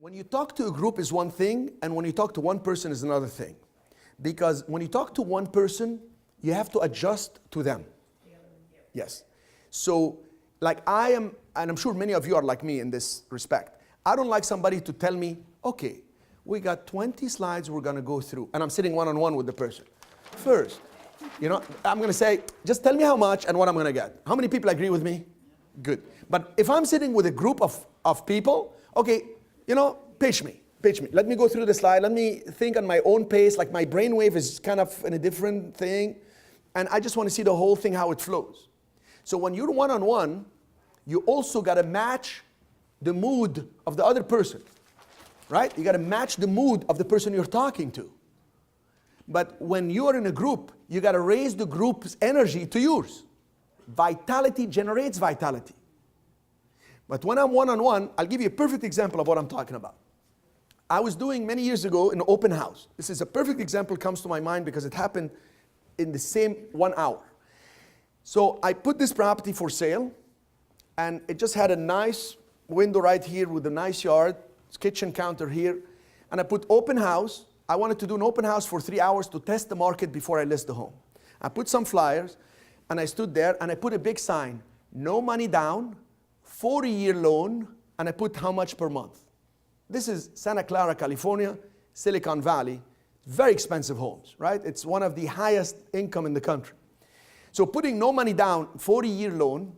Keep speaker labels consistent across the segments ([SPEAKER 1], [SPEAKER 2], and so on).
[SPEAKER 1] When you talk to a group is one thing, and when you talk to one person is another thing. Because when you talk to one person, you have to adjust to them. Yes. So, like I am, and I'm sure many of you are like me in this respect. I don't like somebody to tell me, okay, we got 20 slides we're gonna go through, and I'm sitting one-on-one with the person. First, I'm gonna say, just tell me how much and what I'm gonna get. How many people agree with me? Good. But if I'm sitting with a group of people, okay, pitch me. Let me go through the slide. Let me think on my own pace, like my brainwave is kind of in a different thing. And I just want to see the whole thing, how it flows. So when you're one-on-one, you also got to match the mood of the other person, right? You got to match the mood of the person you're talking to. But when you're in a group, you got to raise the group's energy to yours. Vitality generates vitality. But when I'm one-on-one, I'll give you a perfect example of what I'm talking about. I was doing many years ago an open house. This is a perfect example, comes to my mind because it happened in the same 1 hour. So I put this property for sale, and it just had a nice window right here with a nice yard, kitchen counter here, and I put open house. I wanted to do an open house for 3 hours to test the market before I list the home. I put some flyers, and I stood there, and I put a big sign, no money down, 40-year loan, and I put how much per month. This is Santa Clara, California, Silicon Valley. Very expensive homes, right? It's one of the highest income in the country. So putting no money down, 40-year loan,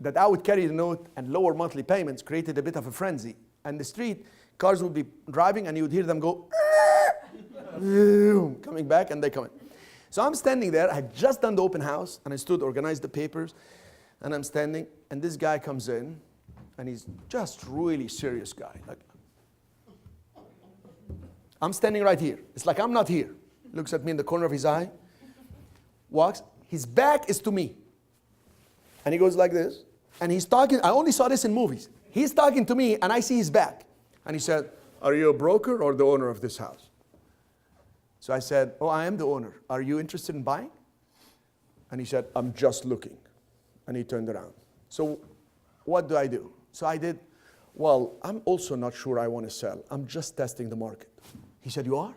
[SPEAKER 1] that I would carry the note and lower monthly payments created a bit of a frenzy. And the street, cars would be driving and you would hear them go, coming back, and they come in. So I'm standing there, I had just done the open house, and I stood, organized the papers, and I'm standing, and this guy comes in, and he's just really serious guy. Like, I'm standing right here. It's like I'm not here. Looks at me in the corner of his eye, walks. His back is to me. And he goes like this, and he's talking. I only saw this in movies. He's talking to me, and I see his back. And he said, "Are you a broker or the owner of this house?" So I said, "Oh, I am the owner. Are you interested in buying?" And he said, "I'm just looking." And he turned around. So what do I do? So I did, "Well, I'm also not sure I want to sell. I'm just testing the market." He said, "You are?"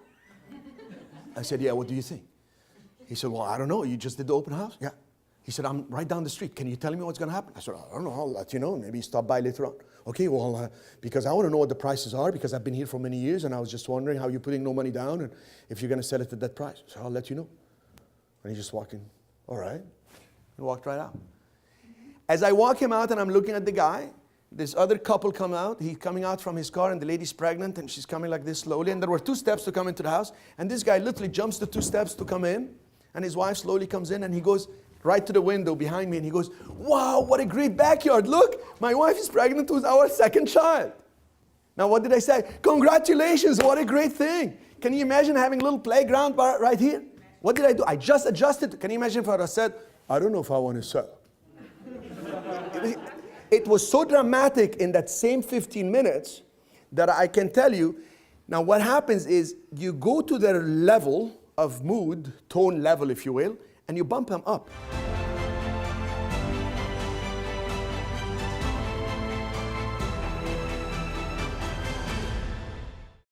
[SPEAKER 1] I said, "Yeah, what do you think?" He said, "Well, I don't know. You just did the open house?" "Yeah." He said, "I'm right down the street. Can you tell me what's going to happen?" I said, "I don't know. I'll let you know. Maybe stop by later on." "Okay, well, because I want to know what the prices are, because I've been here for many years, and I was just wondering how you're putting no money down and if you're going to sell it at that price." So I'll let you know. And he just walked in. "All right." And walked right out. As I walk him out and I'm looking at the guy, this other couple come out. He's coming out from his car, and the lady's pregnant, and she's coming like this slowly. And there were 2 steps to come into the house. And this guy literally jumps the 2 steps to come in. And his wife slowly comes in, and he goes right to the window behind me, and he goes, "Wow, what a great backyard. Look, my wife is pregnant with our 2nd child." Now, what did I say? "Congratulations, what a great thing. Can you imagine having a little playground right here?" What did I do? I just adjusted. Can you imagine if I had said, "I don't know if I want to sell"? It was so dramatic in that same 15 minutes that I can tell you, now what happens is you go to their level of mood, tone level if you will, and you bump them up.